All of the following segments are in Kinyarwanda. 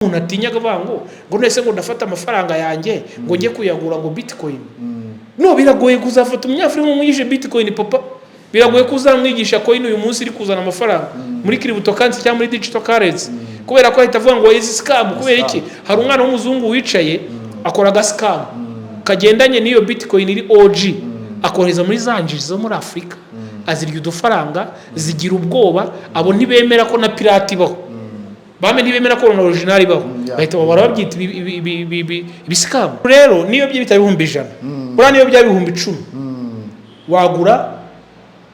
umuntu atinyaga bango ngo nese ngo ndafata amafaranga yanjye ngo njye kuyagura ngo bitcoin. No, biragoye kuzafata umunyafrika umwigishe bitcoin papa. Biragoye kuzamwigisha coin uyu munsi iri kuzana amafaranga muri cryptocurrency cyangwa muri digital currency. Kubera ko ahita avuga ngo izi scam. Kubera iki? Hari umwana w'umuzungu wicaye akora ga scam kagendanye niyo bitcoin iri OG akohereza muri zanjiri zo muri Afrika. Azirya udufaranga zigira ubwoba, abo ntibemera ko na pirate baho. Bame ntibemera ko na original baho. Bahita barababyita ibiscam. Rero niyo bye bitari 100. Bura niyo bya 10,000.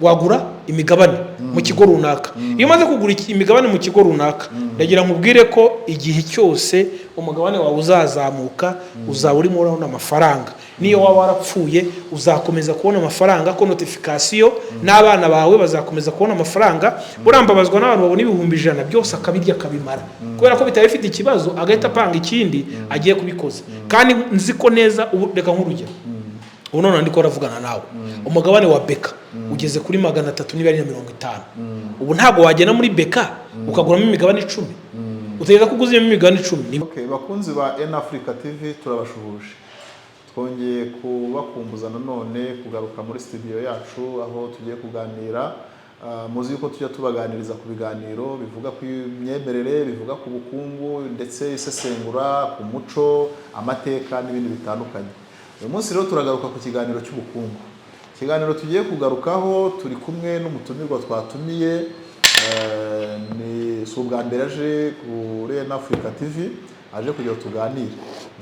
Wagura imigabane mu kigo runaka. Iyo maze kugura imigabane mu kigo runaka, ndagira nkubwire ko igihe cyose umugabane wawe uzazamuka, uzaba urimo urabona amafaranga. Niyo waba warapfuye uzakomeza kubona amafaranga, ko notification n'abana bawe bazakomeza kubona amafaranga. Urambabazwa n'abantu babona 100,000 byose akabirya akabimara, kubera ko bitari bifite ikibazo agahita apanga ikindi agiye kubikoza. Kandi nzi ko neza ubu reka nk'urugero, ubu none ndiko ravugana nawe, umugabane wa Beka ugeze kuri 350. Ubu ntago wagena muri Beka ukaguramo imigabane 10. Utegeza kuguza imigabane 10. Okay, bakunzi ba N Africa TV turabashuhuje. Twongeye kubakumbuza nanone kugaruka muri studio yacu aho tugiye kuganira. Muzi yuko tujya tubaganiriza ku biganiro bivuga ku imyemerere, bivuga ku bukungu ndetse isesengura ku muco, amateka n'ibindi bitandukanye. Uyu munsi rero turagaruka ku kiganiro cy'ubukungu. Ikiganiro tugiye kugarukaho turi kumwe n'umutumirwa twatumiye, ni subwa mbere aje kuri N Africa TV, aje kugira tuganire.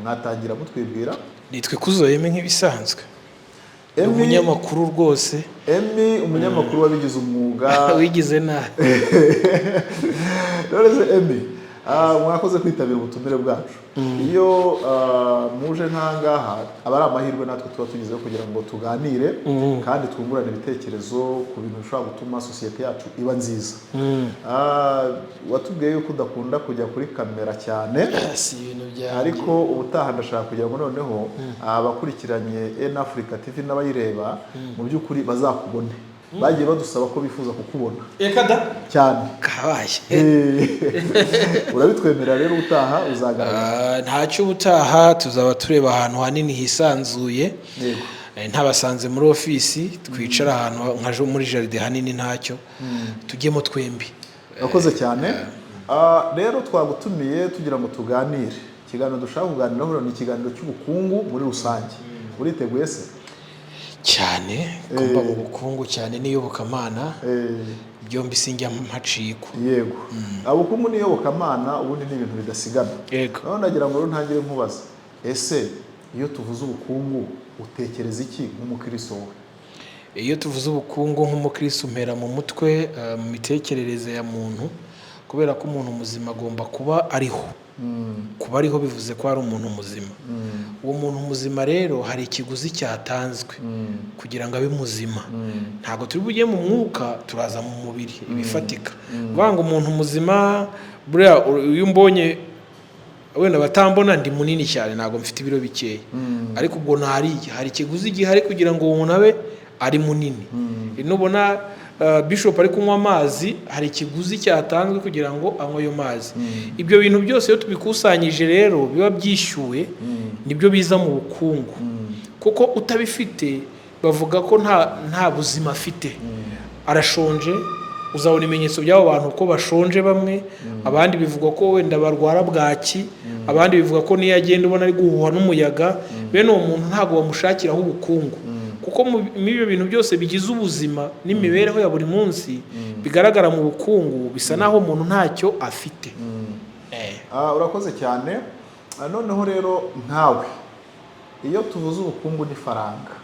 Mwatangira mutwibwira? Nitwe kuzoyeme nk'ibisanzwe. Umunyamakuru rwose. Umunyamakuru wabigize umwuga. Wigize nabi. Emi, mwakoze kwitabira ubutumire bwacu. Iyo muje ntangaha aba ari amahirwe natwe tuba tugizeho kugira ngo tuganire kandi twungurane ibitekerezo ku bintu bishobora gutuma sosiyete yacu iba nziza. Watubwiye yuko udakunda kujya kuri kamera cyane, si ibintu byawe, ariko ubutaha ndashaka kugira ngo noneho abakurikiranye N Africa TV n'abayireba mu by'ukuri bazakubone. Bagiye badusaba ko bifuza kukubona. Eka da cyane kabaye. Urabitwemerera rero utaha uzagaragara? Ntacyo ubutaha tuzaba tureba ahantu hanini hisanzuye. Yego. Ntabasanze muri ofisi, twicara ahantu nkaje muri jardin hanini ntacyo. Tugemo twembi. Urakoze cyane. Rero twagutumiye tugira ngo tuganire. Ikiganiro dushaka kuganiraho ni ikiganiro cy'ubukungu muri rusange. Uriteguye se? Cyane kumva mu bukungu cyane n'iyobokamana, byombi sinjya mpaciko. Yego. Ubukungu n'iyobokamana ubundi ni ibintu bidasigana. Yego. None ndagira ngo ntangire nkubaza, ese iyo tuvuze ubukungu utekereza iki nk'umukristo wowe? Iyo tuvuze ubukungu nk'umukristo mpera mu mutwe, mu mitekerereze ya muntu, kubera ko umuntu muzima agomba kuba ariho. Kuba ariho bivuze ko ari umuntu muzima. Uwo muntu muzima rero hari ikiguzi cyatanzwe kugira ngo abe muzima. Ntago turi bugiye mu mwuka, turaza mu mubiri ibifatika. Banga umuntu muzima buriya uyu mbonye wenda batambona ndi munini cyane, ntago mfite ibiro bikeya, ariko ubwo hari ikiguzi gihari kugira ngo uwo muntu abe ari munini. Nubona Bishop ari kunywa amazi, hari ikiguzi cyatanzwe kugira ngo anywe ayo mazi. Ibyo bintu byose iyo tubikusanyije rero biba byishyuwe, nibyo biza mu bukungu. Kuko utabifite bavuga ko nta buzima afite. Arashonje, uzabona ibimenyetso by'abo bantu ko bashonje bamwe, abandi bivuga ko wenda barwara bwaki, abandi bivuga ko niyo agenda ubona ari guhuha n'umuyaga. Bene uwo muntu ntago bamushakiraho ubukungu. Kuko ibyo bintu byose bigize ubuzima n'imibereho ya buri munsi bigaragara mu bukungu, bisa naho umuntu ntacyo afite. Urakoze cyane. Noneho rero nkawe iyo tuvuze ubukungu n'ifaranga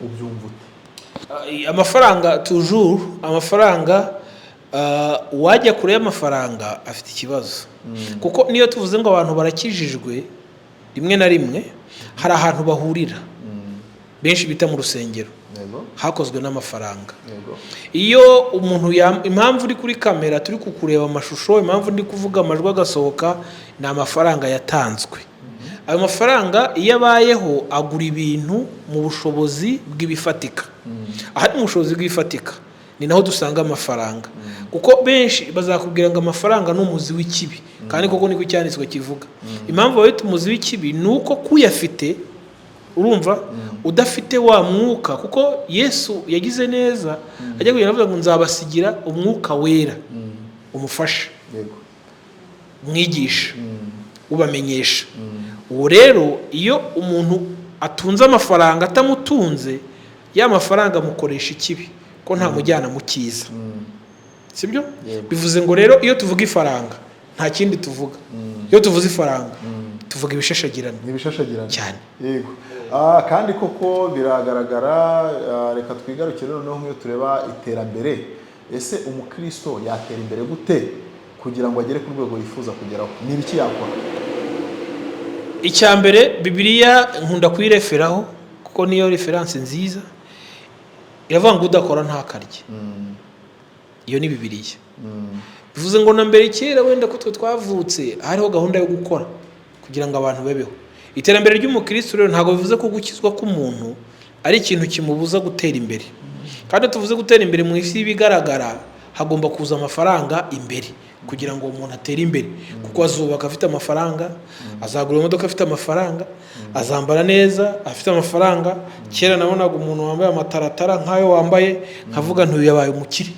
ubyumva ute? Amafaranga toujours, amafaranga wajya kure y'amafaranga afite ikibazo. Kuko niyo tuvuze ngo abantu barakijijwe, rimwe na rimwe hari ahantu bahurira benshi bita mu rusengero. Hakozwe n'amafaranga. Iyo umuntu impamvu uri kuri kamera turi kukureba amashusho, impamvu ndi kuvuga amajwi agasohoka, ni amafaranga yatanzwe. Ayo mafaranga iyo abayeho agura ibintu mu bushobozi bw'ibifatika. Ahari mu bushobozi bw'ibifatika ni naho dusanga amafaranga. Kuko benshi bazakubwira ngo amafaranga ni umuzi w'ikibi, kandi koko niko icyanditswe kivuga. Impamvu bayita umuzi w'ikibi ni uko kuyafite, urumva, udafite wa mwuka, kuko Yesu yagize neza ajya kugenda avuga ngo nzabasigira umwuka wera, umufasha, mwigisha, ubamenyesha. Uwo rero iyo umuntu atunze amafaranga atamutunze, ya mafaranga amukoresha ikibi, ko nta mujyana mu cyiza. Sibyo? Bivuze ngo rero iyo tuvuga ifaranga nta kindi tuvuga. Iyo tuvuze ifaranga tuvuga ibishashagirana. Ibishashagirana cyane. Yego. Kandi koko biragaragara, reka twigarukire noneho nk'iyo tureba iterambere. Ese umukristo yatera imbere gute kugira ngo agere ku rwego yifuza kugeraho? Ni ibiki yakora? Icya mbere, Bibiliya nkunda kuyireferaho kuko niyo reference nziza. Iravuga ngo udakora ntakarye. Iyo ni Bibiliya. Bivuze ngo na mbere kera wenda ko twe twavutse hariho gahunda yo gukora kugira ngo abantu bebeho. Iterambere ry'umukristo rero ntabwo bivuze ko gukizwa k'umuntu ari ikintu kimubuza gutera imbere. Kandi tuvuze gutera imbere mu isi bigaragara, hagomba kuza amafaranga imbere kugira ngo umuntu atere imbere. Kuko azubaka afite amafaranga, azagura imodoka afite amafaranga, azambara neza afite amafaranga. Kera nabonaga umuntu wambaye amataratara nk'ayo wambaye, nkavuga ntuyu yabaye umukire.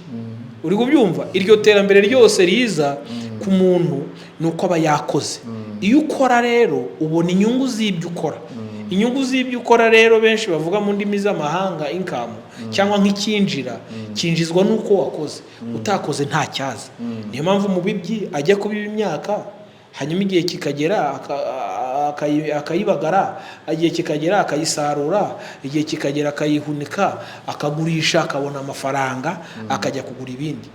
Uri kubyumva? Iryo terambere ryose riza ku muntu nuko aba yakoze. Iyo ukora rero ubona inyungu z'ibyo ukora. Inyungu z'ibyo ukora rero benshi bavuga mu ndimi z'amahanga income, cyangwa nk'ikinjira, kinjizwa nuko wakoze. Utakoze nta cyaza. Niyo mpamvu umubibyi ajya kubiba imyaka, hanyuma igihe kikagera akayibagara, igihe kikagera akayisarura, igihe kikagera akayihunika, akagurisha, akabona amafaranga, akajya kugura ibindi.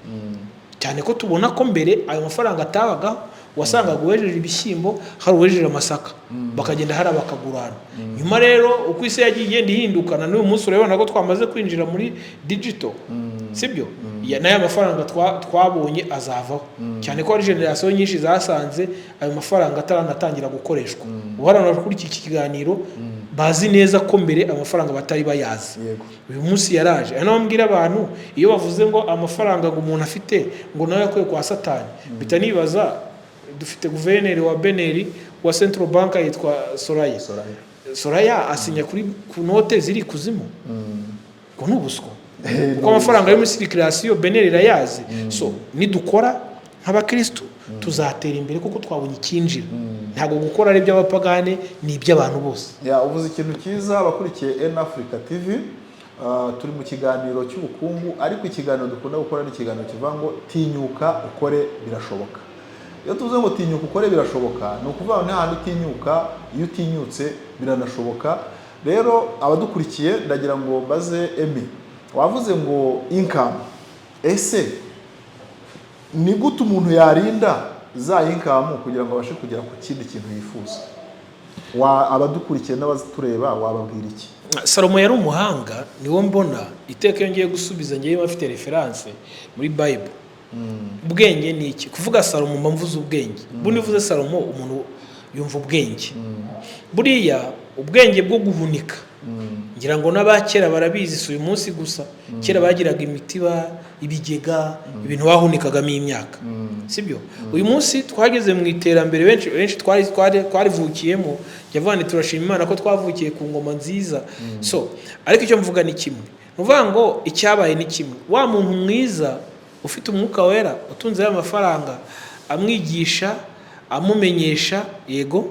Cyane ko tubona ko mbere ayo mafaranga atabagaho, wasangaga uwejeje ibishyimbo, hari uwejeje amasaka, bakagenda hari bakagurana. Nyuma rero uko isi yagiye igenda ihindukana, n'uyu munsi urabona ko twamaze kwinjira muri digital. Sibyo? N'aya mafaranga twabonye azavaho. Cyane ko hari generation nyinshi zasanze ayo mafaranga ataranatangira gukoreshwa. Uharanira kuri iki kiganiro bazi neza ko mbere amafaranga batari bayazi. Uyu munsi yaraje. Ano mbwira abantu iyo bavuze ngo amafaranga ngo umuntu afite ngo nawe yakwiye kwa Satani, bitanibaza dufite guverineri wa Beneri wa Central Bank yitwa Soraya asinya kuri ku note ziri kuzimu. Ngo nubuswa. Kuko amafaranga yo muri circulation Beneri irayazi. So nidukora nk'abakristo tuzatera imbere kuko twabonye ikinjira. Ntago gukora ari by'abapagane, ni iby'abantu bose. Uvuze ikintu cyiza abakurikiye N Africa TV. Turi mu kiganiro cy'ubukungu, ariko ikiganiro dukunda gukora ni ikiganiro kivuga ngo tinyuka ukore birashoboka. Iyo tuvuze ngo tinyuka ukore birashoboka, ni ukuvuga ngo nta hantu utinyuka, iyo utinyutse biranashoboka. Rero abadukurikiye ndagira ngo baze Emi, wavuze ngo income. Ese ni gute umuntu yarinda za income kugira ngo abashe kugera ku kindi kintu yifuza? Abadukurikiye n'abazitureba wababwira iki? Salomo yari umuhanga, niwo mbona iteka yongeye gusubiza ngiye bafite reference muri Bible. Ubwenge ni iki? Kuvuga Salomo mpamvuze ubwenge. Bundi uvuze Salomo umuntu yumva ubwenge. Buriya ubwenge bwo guhunika. Ngira ngo n'abakera barabizi, si uyu munsi gusa. Kera bagiraga imitiba, ibigega, ibintu bahunikagamo imyaka. Sibyo? Uyu munsi twageze mu iterambere, benshi twarivukiyemo. Yavanye turashima Imana ko twavukiye ku ngoma nziza. So, ariko icyo mvuga ni kimwe. Nuvuga ngo icyabaye ni kimwe. Wa muntu mwiza ufite umwuka wera, utunze amafaranga, amwigisha, amumenyesha, yego,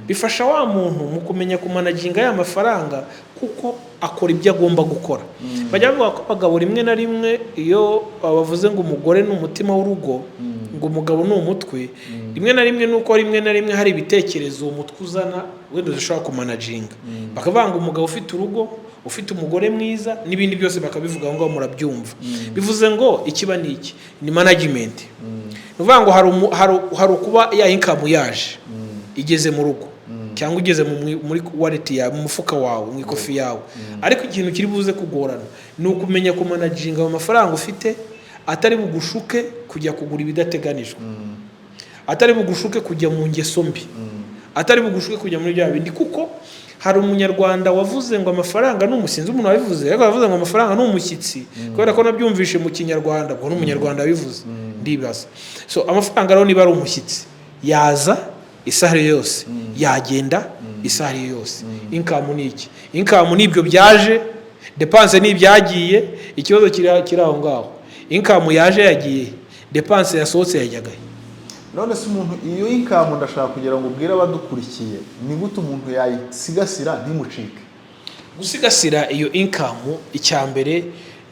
bifasha wa muntu mu kumenya kumanaginga ya mafaranga kuko akora ibyo agomba gukora. Bajya bavuga ko abagabo rimwe na rimwe iyo bavuze ngo umugore ni umutima w'urugo, ngo umugabo ni umutwe, rimwe na rimwe hari ibitekerezo umutwe uzana wenda dushobora kumanaginga. Bakavuga ngo umugabo ufite urugo, ufite umugore mwiza, n'ibindi byose bakabivuga ngo murabyumva. Bivuze ngo ikiba ni iki? Ni management. Nuvuga ngo hari kuba ya income yaje igeze mu rugo, cyangwa ugeze muri wallet ya mu mufuka wawe, mu ikofi yawe. Ariko ikintu kiri buze kugorana ni ukumenya kumanaginga amafaranga ufite, atari bugushuke kujya kugura ibidateganijwe, atari bugushuke kujya mu ngeso mbi, atari bugushuke kujya muri bya bindi. Kuko hari umunyarwanda wavuze ngo amafaranga ni umusinzi, umuntu wabivuze ariko yavuze ngo amafaranga ni umushyitsi, kubera ko nabyumvishe mu kinyarwanda, ngo n'umunyarwanda wabivuze ndibaza. So amafaranga rero niba ari umushyitsi yaza isaha yose, yagenda isaha yose. Income ni iki? Income ni ibyo byaje, depense ni ibyagiye, ikibazo kiri aho ngaho. Income yaje yagiye, depense yasohotse yajyagaye. None se umuntu iyo income ndashaka kugira ngo ubwire abadukurikiye ni gute umuntu yayisigasira ntimucike? Gusigasira iyo income, icyambere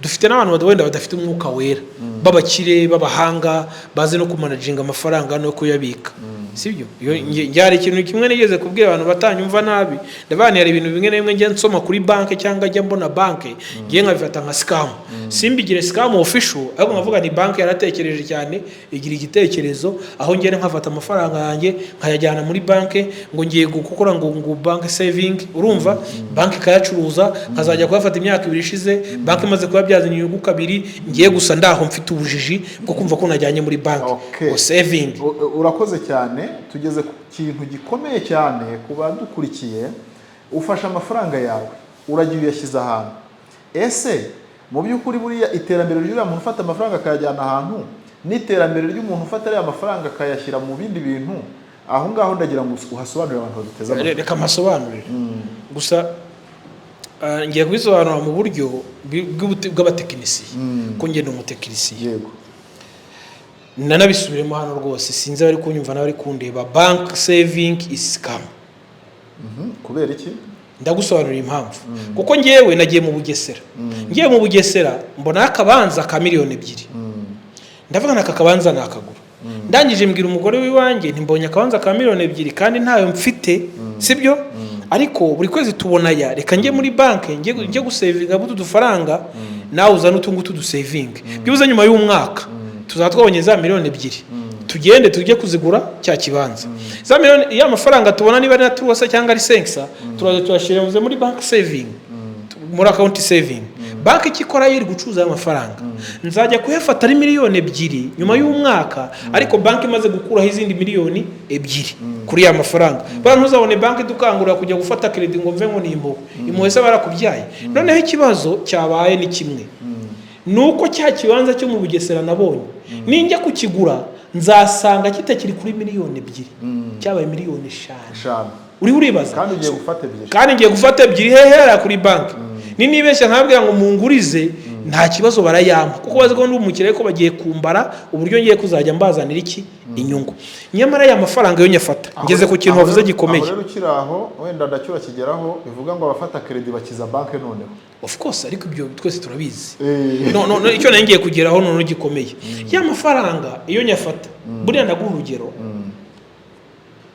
dufite n'abantu wenda badafite umwuka wera, babakire babahanga bazi no kumanaginga amafaranga no kuyabika, sibyo? Njyari ikintu kimwe nigeze kubwira abantu batanyumva nabi, ndabana hari ibintu bimwe n'imwe ngiye nsoma kuri banke cyangwa njya mbona banke ngiye nkabifata nka scam. Simbigire scam official, ahubwo nkavuga ni banke yaratekereje cyane, igira igitekerezo aho ngene nkafata amafaranga yanjye nkayajyana muri banke ngo ngiye gukora ngo bank saving, urumva? Banke kayacuruza nkazajya kuyafata imyaka 2 ishize, banke maze kuyabyazana inyungu 2, ngiye gusa ndaho mfite ubujiji bwo kumva ko najyanye muri banke o saving. Urakoze cyane, tugeze ku kintu gikomeye cyane ku badukurikiye. Ufasha amafaranga yawe uragiye uyashyize ahantu, ese mu by'ukuri buriya iterambere ry'uriya muntu ufata amafaranga akayajyana ahantu n'iterambere ry'umuntu ufata ariya mafaranga akayashyira mu bindi bintu, aho ngaho ndagira ngo uhasobanurire abantu baduteze amatwi. Reka masobanurire gusa ngiye kubisobanura mu buryo bw'abatekinisiye, ko ngende umutekinisiye. Yego, nanabisubiremo hano rwose, sinzi bari kunyumva n'abari kundeba. Bank saving is scam. kubera iki? Ndagusobanurira impamvu. Kuko ngewe nagiye mu Bugesera, ngiye mu Bugesera mbona akabanza ka miliyoni 2. Ndavuga naka kabanza nakagura. Ndangije mbwira umugore wiwanjye ntimbonye akabanza ka miliyoni 2 kandi ntayo mfite, sibyo? Ariko buri kwezi tubona ya reka njye muri banke njye gusavinga butu dufaranga, nawe uzana utungutu du saving. Byibuze nyuma y'umwaka tuzatwabonye za miliyoni 2, tugende tujye kuzigura cya kibanza. Za miliyoni ya mafaranga tubona niba ari na tuwasa cyangwa ari senksa, turaje tuyashyiremuze muri bank saving, muri account saving. Banki ikikora yiri gucuza amafaranga, nzajya kuyafata ari miliyoni 2 nyuma y'umwaka, ariko banki imaze gukuraho izindi miliyoni 2 kuri ya mafaranga. Bantu uzabone banki dukangurira kujya gufata credit ngo mve ngo nimbo imwese barakubyaye. Noneho ikibazo cyabaye ni kimwe, nuko cya kibanza cyo mu Bugesera nabonye ninjya kukigura nzasanga kitakiri kuri miliyoni 2, cyabaye miliyoni 5. Uri uribaza kandi ugiye gufata 2, kandi ngiye gufata 2 hehera kuri banki. Nibeshya nkabwira ngo mungurize, nta kibazo barayampa, kuko bazi ko ndi umukire ko bagiye kumbara uburyo ngiye kuzajya mbazanira iki inyungu. Nyamara ya mafaranga yo nyafata ngeze ku kintu wavuze gikomeye. Rero ukiraho wenda ndacyura kigeraho bivuga ngo abafata credit bakiza banke noneho. Of course, ariko ibyo twese turabizi. No icyo nangiye kugeraho none gikomeye. Ya mafaranga iyo nyafata, buriya ndaguha urugero.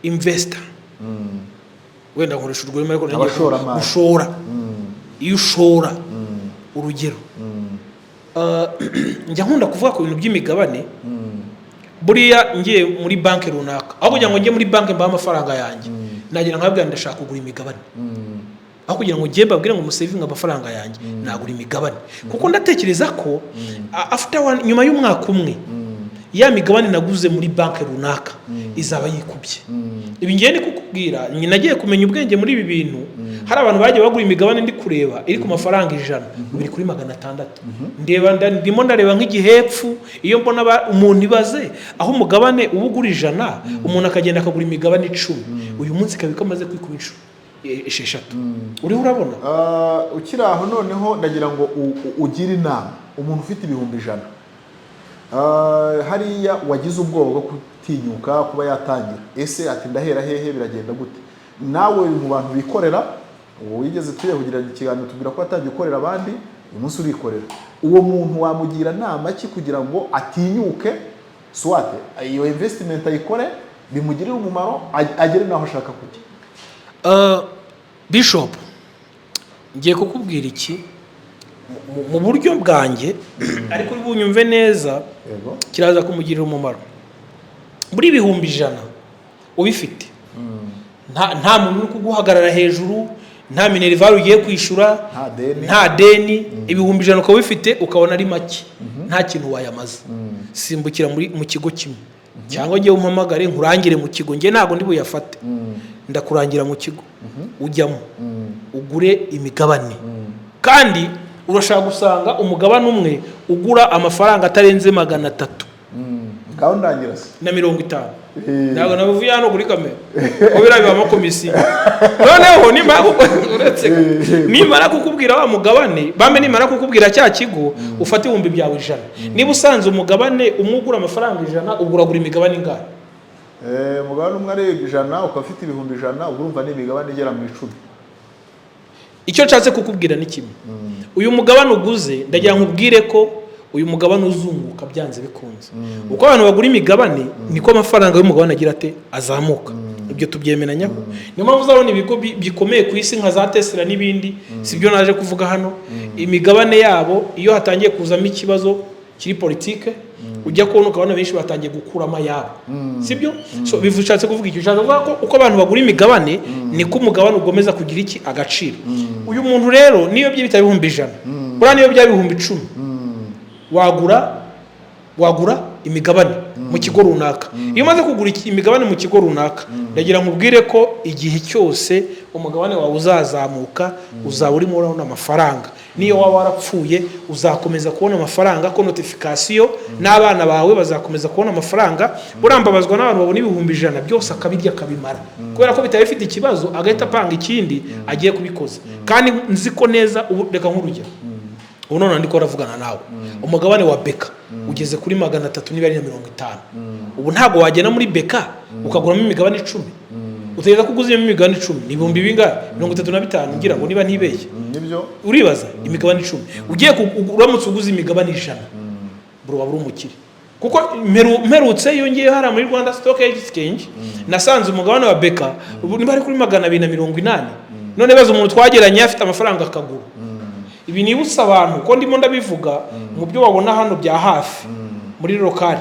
Investor. Wenda nkoresha urugero ariko nangiye gushora. Iyo ushora urugero, njya nkunda kuvuga ku bintu by'imigabane. Buriya ngiye muri banki runaka, aho kugira ngo njye muri banki mbahe amafaranga yanjye, nagira nkabwira ndashaka kugura imigabane. Aho kugira ngo njye mbabwire ngo musavinga amafaranga yanjye, nagura imigabane. Kuko ndatekereza ko nyuma y'umwaka umwe ya migabane naguze muri banki runaka izaba yikubye. Ibi ngiye ni kukubwira, nagiye kumenya ubwenge muri ibi bintu. Hari abantu bagiye bagura imigabane ndi kureba iri ku mafaranga 100, biri kuri 600. Ndimo ndareba nk'igihepfu, iyo mbona umuntu ibaze aho umugabane ubugura 100, umuntu akagenda akagura imigabane 10, uyu munsi kabika amaze kwikuba 6. Uri urabona? Ukiraho noneho ndagira ngo ugire inama umuntu ufite ibihumbi 100. Hariya wagize ubwoba bwo kutinyuka kuba yatangira, ese ati ndahera hehe, biragenda gute? Nawe mu bantu bikorera, wigeze tuyehugira ikiganiro tubwira ko atangiye gukorera abandi, uyu munsi urikorera. Uwo muntu wamugira nama ki kugira ngo atinyuke, swate iyo investment ayikore bimugirira umumaro, agere naho ashaka kujya? Bishop, ngiye kukubwira iki mu buryo bwanjye, ariko ubunyumve neza, kiraza kumugirira umumaro. Muri ibihumbi 100 ubifite, nta muntu uri kuguhagarara hejuru, nta minerval ugiye kwishura, nta deni. Ibihumbi 100 ukaba bifite ukabona ari make, nta kintu wayamaza. Simbukira mu kigo kimwe cyangwa ngiye umpamagare nkurangire mu kigo, ngiye ntago ndi buyafate, ndakurangira mu kigo ujyamo ugure imigabane, kandi urashaka gusanga umugabane umwe ugura amafaranga atarenze 300 ngaho ndangira se na 50. Ntabwo navuye hano kuri kamera ko birabibamo komisiyo. Noneho nimara kukubwira wa mugabane bambe, nimara kukubwira cya kigo ufata ibihumbi byawe 100. Niba usanze umugabane umugura amafaranga 100 uguragura imigabane ingana? Umugabane umwe ari 100 ukafite ibihumbi 100 urumva ni imigabane igera mu 10. Icyo nshatse kukubwira ni kimwe, uyu mugabane uguze ndagira nkubwire ko uyu mugabane uzunguka byanze bikunze. Uko abantu bagura imigabane niko amafaranga y'umugabane agira ate azamuka. Ibyo tubyemeranyaho. Niyo mpamvu uzabona ibigo bikomeye ku isi nka za Tesla n'ibindi, sibyo naje kuvuga hano, imigabane yabo iyo hatangiye kuzamo ikibazo kiri politike, ujya kubona ukabona benshi batangiye gukuramo yabo, sibyo? So bivushatse kuvuga icyo cyane, uvuga ko uko abantu bagura imigabane niko umugabane ugomeza kugira iki agaciro. Uyu muntu rero niyo byibita ibihumbi 100, bura niyo bya ibihumbi 10, wagura imigabane mu kigo runaka. Iyo umaze kugura imigabane mu kigo runaka, ndagira nkubwire ko igihe cyose umugabane wawe uzazamuka, uzaba urimo urabona amafaranga. Niyo waba warapfuye uzakomeza kubona amafaranga, ko notification n'abana bawe bazakomeza kubona amafaranga. Burambabazwa n'abantu babona ibihumbi 100 byose akabirya akabimara, kubera ko bitari bifite ikibazo agahita apanga ikindi agiye kubikoza. Kandi nzi ko neza reka nk'urugero, ubu none ndiko ravugana nawe, umugabane wa Beka ugeze kuri 350. Ubu ntago wagena muri Beka ukaguramo imigabane 10. Utegeza kuguza imigabane 10 ni ibihumbi bingahe? 35 ngira ngo niba ntibeshye. Nibyo Uribaza imigabane 10 ugiye uramutse uguza imigabane 100, bro wabura umukire. Kuko mperutse yongeye hara muri Rwanda Stock Exchange, nasanze umugabane wa Beka ubu niba ari kuri 280. None baza umuntu twageranye afite amafaranga akagura. Ibi nibutsa abantu ko ndimo ndabivuga mu byo wabona hano bya hafi muri lokali,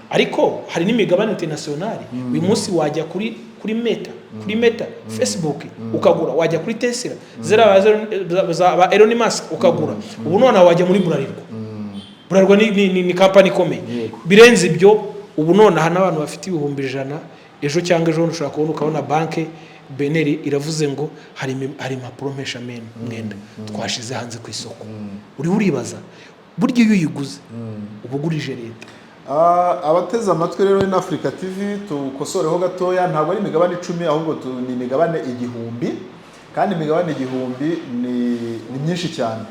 ariko hari n'imigabane international. Uyu munsi wajya kuri Meta, Facebook ukagura, wajya kuri Tesla za Elon Musk ukagura. Ubu none wajya muri Bralirwa ni company ikomeye. Birenze ibyo, ubu none hana abantu bafite ibihumbi 100, ejo cyangwa ejo ushobora kubona ukabona banke Beneri iravuze ngo hari impapuro mpeshamene mwenda twashize hanze ku isoko. Uribaza buryo iyo uyiguze ubugurije leta. Abateze amatwi rero in Africa TV tukosoreho gatoya, ntabwo ari imigabane 10 ahubwo ni imigabane 1000, kandi imigabane 1000 ni myinshi cyane.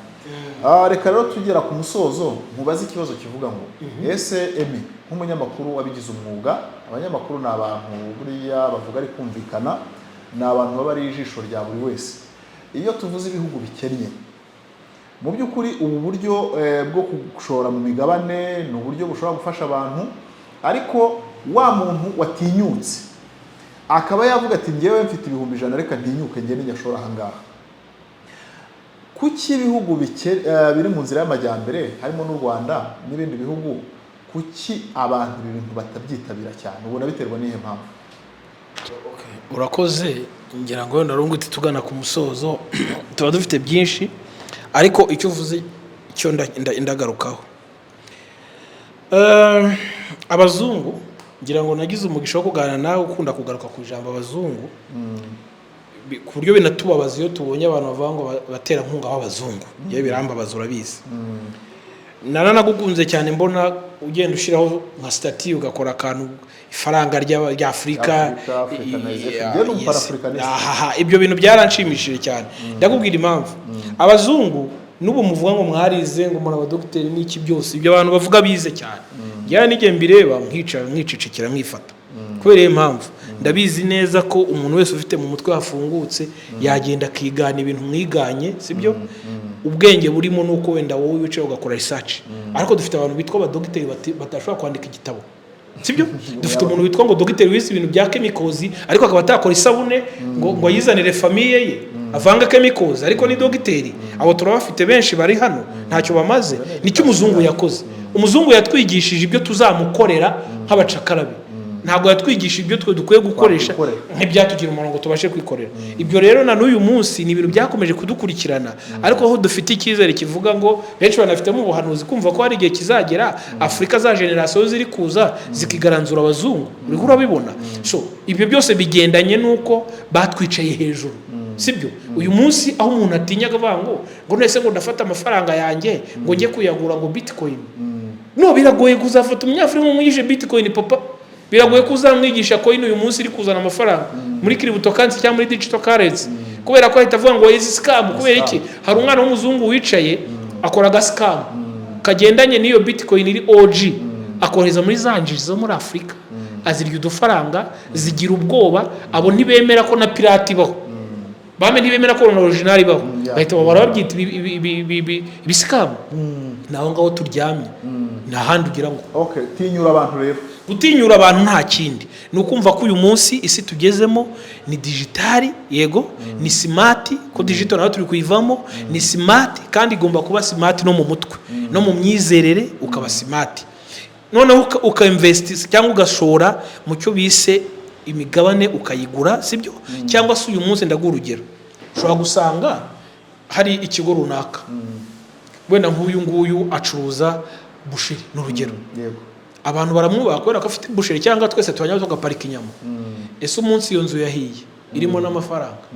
Reka rero tugera ku musozo, mubaze ikibazo kivuga ngo ese Emi nk'umunyamakuru wabigize umwuga, abanyamakuru ni abantu buriya bavuga ari kumvikana, ni abantu baba ari ijisho rya buri wese. Iyo tuvuze ibihugu bikennye, mu by'ukuri ubu buryo bwo gushora mu migabane ni uburyo bushobora gufasha abantu, ariko wa muntu watinyutse akaba yavuga ati ngewe mfite ibihumbi 100 reka ntinyuke ngende nyashora ahangaha. Kuki ibihugu biri mu nzira y'amajyambere harimo n'u Rwanda n'ibindi bihugu, kuki abantu ibintu batabyitabira cyane? Ubona biterwa n'ihe mpamvu? Urakoze, ngira ngo narungu tugana ku musozo tuba dufite byinshi, ariko icyo uvuze cyo ndagarukaho. Abazungu, ngira ngo nagize umugisha wo kuganira nawe ukunda kugaruka ku ijambo abazungu, ku buryo binatubabaza iyo tubonye abantu bavuga ngo batera nkunga w'abazungu. Yewe birambabaza, urabizi. Naranagukunze cyane mbona ugenda ushiraho nka statue ugakora akantu ifaranga rya Afrika. Ibyo bintu byaranshimishije cyane. Ndakubwira impamvu abazungu nubu muvuga ngo mwarize ngo muri abadokiteri n'iki byose, ibyo abantu bavuga bize cyane. Njya nige mbireba nkicicikira nkifata. Kubera iyo mpamvu ndabizi neza ko umuntu wese ufite mu mutwe hafungutse yagenda akigana ibintu mwiganye, sibyo? Ubwenge burimo nuko wenda wowe wicaye ugakora research. Ariko dufite abantu bitwa abadokiteri batashobora kwandika igitabo, sibyo? Dufite umuntu witwa ngo dogiteri wize ibintu bya chemicals, ariko akaba atakora isabune ngo yizanire famille ye avanga chemicals, ariko ni dogiteri. Abo turabafite benshi bari hano ntacyo bamaze. Nicyo umuzungu yakoze. Umuzungu yatwigishije ibyo tuzamukorera nk'abacakarabi. ntabwo yatwigisha ibyo twe dukwiye gukoresha nk'ibyatugira umurongo tubashe kwikorera. Ibyo rero na n'uyu munsi ni ibintu byakomeje kudukurikirana, ariko aho dufite icyizere kivuga ngo benshi banafitemo ubuhanuzi kumva ko hari igihe kizagera Afurika za generasiyo ziri kuza zikigaranzura abazungu. Uriko urabibona? So ibyo byose bigendanye nuko batwicaye hejuru, sibyo? Uyu munsi aho umuntu atinyaga avuga ngo nese ngo ndafata amafaranga yanjye ngo njye kuyagura ngo bitcoin. No, biragoye kuzafata umunyafurika umwigisha bitcoin papa. Biragoye kuzamwigisha coin uyu munsi iri kuzana amafaranga muri cryptocurrency cyangwa muri digital currency, kubera ko ahita avuga ngo izi scam. Kubera iki? Hari umwana w'umuzungu wicaye akora ga scam kagendanye n'iyo bitcoin iri OG, akohereza muri zanjiri zo muri Afurika, azirya udufaranga, zigira ubwoba. Abo ntibemera ko na pirate ibaho, bame ntibemera ko na original ibaho, bahita barabyita ibisikamu. Naho ngaho turyamye, nta handi ugira ngo. Okay, tinyura abantu rero. Gutinyura abantu nta kindi, ni ukumva ko uyu munsi isi tugezemo ni digitali, yego, ni smart, ko digital nayo turi kuyivamo, ni smart kandi igomba kuba smart no mu mutwe no mu myizerere, ukaba smart. Noneho ukainvest cyangwa ugashora mu cyo bise imigabane ukayigura, sibyo? Cyangwa se uyu munsi ndaguha urugero, ushobora gusanga hari ikigo runaka, wenda nk'uyu nguyu acuruza busheri n'urugero, yego, abantu baramwubaha kubera ko afite busheri, cyangwa twese tubanya tugaparika inyama. Ese umunsi iyo nzu yahiye irimo n'amafaranga,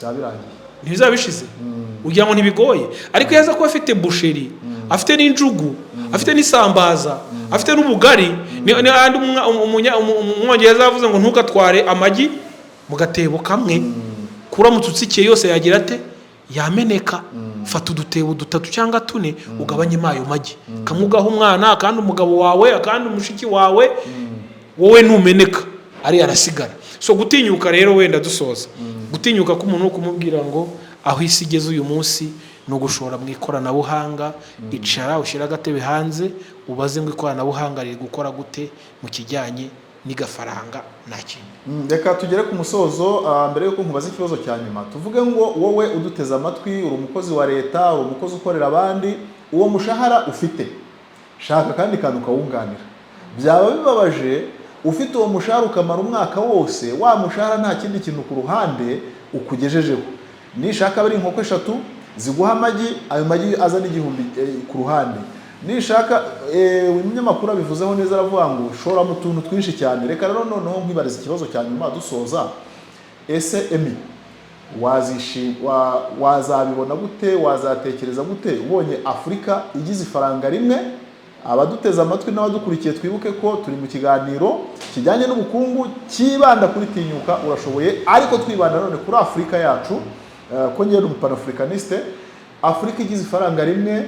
zabirangiye ntibizabishize? Ugira ngo ntibigoye? Ariko yaza kuba afite busheri, afite n'injugu, afite n'isambaza, afite n'ubugari, n'andi umwongereza yavuze ngo ntugatware amagi mu gatebo kamwe, kuramutse utsikiye yose yagira ate? Yameneka. Fata udutebo 3 cyangwa 4 ugabanye ayo magi, kamwe ugaha umwana, kandi umugabo wawe, kandi umushiki wawe, wowe numeneka ari arasigara. So gutinyuka rero, wenda dusoza, gutinyuka ko umuntu kumubwira ngo aho isi igeze uyu munsi no gushora mu ikoranabuhanga. Icara ushira agatebe hanze ubaze ngo ikoranabuhanga riri gukora gute mu kijyanye n'igafaranga nta kintu. Reka tugere ku musozo. Mbere yuko nkubaza ikibazo cya nyuma, tuvuge ngo wowe uduteze amatwi, uri umukozi wa leta, uri umukozi ukorera abandi, uwo mushahara ufite, shaka kandi kantu ukawunganira. Byaba bibabaje ufite uwo mushahara ukamara umwaka wose, wa mushahara nta kindi kintu ku ruhande ukugejejeho. Nishaka bari inkoko 3 ziguha amagi, ayo magi azana 1000 ku ruhande. Nishaka umunyamakuru abivuzeho neza, aravuga ngo shora mu tuntu twinshi cyane. Reka rero noneho nkibariza ikibazo cya nyuma dusoza. Ese Emi, wazabibona gute, wazatekereza gute ubonye Afurika igize ifaranga rimwe? Abaduteze amatwi n'abadukurikiye twibuke ko turi mu kiganiro kijyanye n'ubukungu kibanda kuri tinyuka urashoboye, ariko twibanda none kuri Afurika yacu, ko ngende umupanafricaniste. Afurika igize ifaranga rimwe,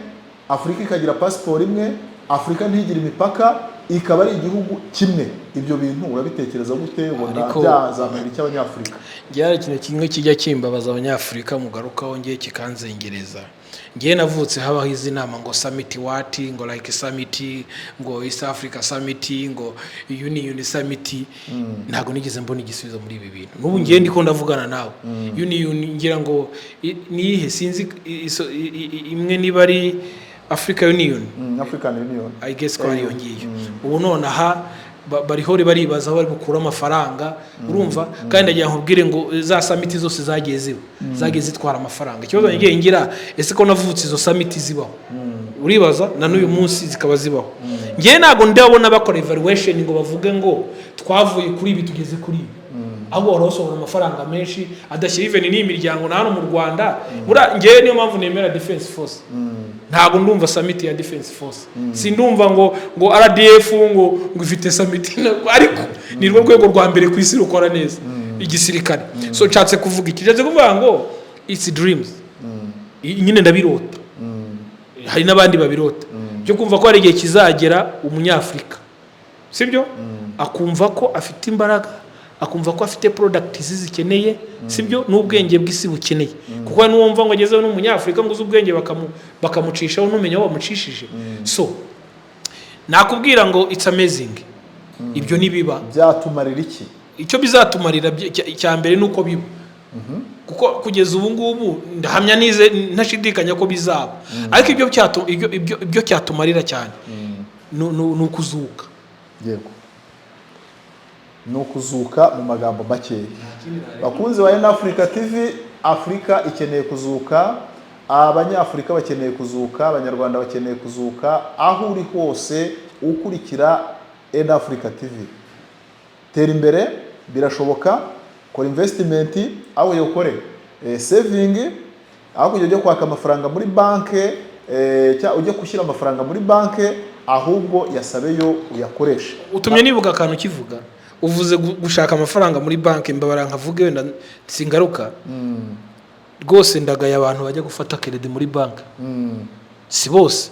Afurika ikagira passport imwe, Afurika ntigira imipaka, ikaba ari igihugu kimwe. Ibyo bintu urabitekereza gute? Ubona byazamura iki Abanyafurika? Ngiye ikintu kimwe kijya kimbabaza Abanyafurika mugarukaho, ngiye kikanzengereza. Ngiye navutse habaho izi nama ngo summit wati, ngo like summit, ngo East Africa summit, ngo Union summit. Ntago nigeze mbona igisubizo muri ibi bintu. N'ubu ngiye ndiko ndavugana nawe. Union ngira ngo nihe sinzi imwe niba ari African Union. African Union. I guess ko ari yongiye. Ubu none aha barihore baribaza aho bari gukura amafaranga, urumva? Kandi ndagira nkubwire ngo za summit zose zagiye ziba, zagiye zitwara amafaranga. Ikibazo ngiye ngira, ese ko navutse izo summit zibaho, uribaza na n'uyu munsi zikaba zibaho. Ngiye nago ndabona bakora evaluation ngo bavuge ngo twavuye kuri ibi tugeze kuri ibi. Ahubwo barasohora amafaranga menshi adashyira even n'imiryango na hano mu Rwanda. Ngiye niyo mpamvu nemera Defense Force. Ntago ndumva summit ya Defense Force. Sindumva ngo RDF ngo ifite summit, ariko ni rwo rwego rwa mbere ku isi rukora neza igisirikare. So nshatse kuvuga iki, nshatse kuvuga ngo it's dreams. Nyine ndabirota. Hari n'abandi babirota byo kumva ko hari igihe kizagera umunyafrika, sibyo, akumva ko afite imbaraga, akumva ko afite product zikeneye, sibyo, n'ubwenge bw'isi bukeneye. Kuko n'uwumva ngo agezeho n'umunyafrika ngo uzubwenge bakamucishaho n'umenya aho bamucishije. So nakubwira ngo it's amazing. Ibyo nibiba byatumarira iki? Icyo bizatumarira cya mbere nuko biba. Kuko kugeza ubu ngubu ndahamya nize ntashidikanya ko bizaba. Ariko ibyo cyatumarira cyane nukuzuka. Yego. ni ukuzuka mu magambo makeya. Bakunzi ba N Africa TV, Afurika ikeneye kuzuka, abanyafurika bakeneye kuzuka, abanyarwanda bakeneye kuzuka. Aho uri hose ukurikira N Africa TV, tera imbere, birashoboka. Kora investment, aho ukore saving, aho ujye kwaka amafaranga muri banke, cyangwa ujye gushyira amafaranga muri banke, ahubwo yasabeyo uyakoresha. Utumye nibuka akantu kivuga, uvuze gushaka amafaranga muri banke, mbabara nkavuge wenda singaruka. Rwose ndagaye abantu bajya gufata credit muri banke. Si bose.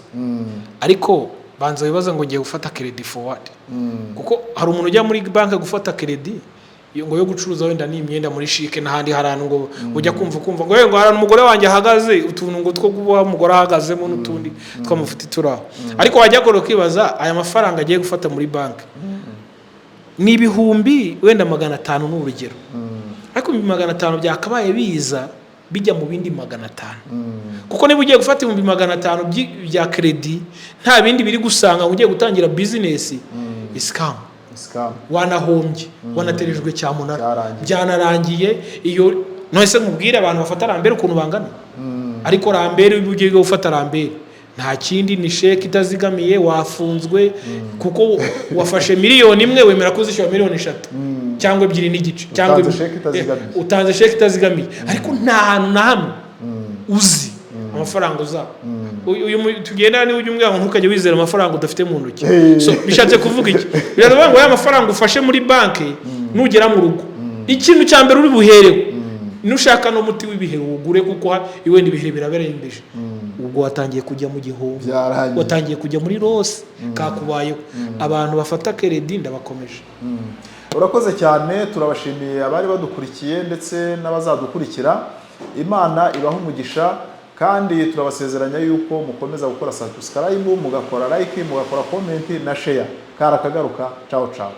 Ariko banza bibaza ngo ngiye gufata credit forward. Kuko hari umuntu ujya muri banke gufata credit ngo yo gucuruza wenda n'imyenda muri shike n'ahandi harano ngo ujya kumva ngo harano umugore wanjye ahagaze, utuntu ngo two kuba umugore ahagazemo n'utundi twamafuti turaho. Ariko wajya goro kwibaza aya mafaranga agiye gufata muri banke ni ibihumbi wenda 500 n'urugero. Ariko 500 byakabaye biza bijya mu bindi 500. Kuko niba ugiye gufata 500 bya credit nta bindi biri gusanga ugiye gutangira business, scam. Wanahombye, wanaterejwe cyamunara, byanarangiye. Iyo nose nkubwire abantu bafata rambere ukuntu bangana. Ariko rambere ugiye gufata rambere nta kindi ni sheke itazigamiye, wafunzwe kuko wafashe miliyoni imwe wemera kuzishyura miliyoni 3 cyangwa 2 n'igice, cyangwa utanze sheke itazigamiye. Ariko nta hantu na hamwe uzi amafaranga uza. Uyu tugenda ni ujye umbwira ngo ntukajye wizera amafaranga udafite mu ntoki. So bishatse kuvuga iki? Biravuga ngo ya mafaranga ufashe muri banke nugera mu rugo, ikintu cya mbere uri buherewe nushaka no muti w'ibihero ugure, kuko iwe n'ibihero biraberembeje. Ubwo watangiye kujya mu gihombo, watangiye kujya muri rose kakubayeho. Abantu bafata credit ndabakomeje. Urakoze cyane, turabashimiye abari badukurikiye ndetse n'abazadukurikira. Imana ibaha umugisha, kandi turabasezeranya yuko mukomeza gukora subscribe, mugakora like, mugakora comment na share. Karakagaruka, ciao ciao.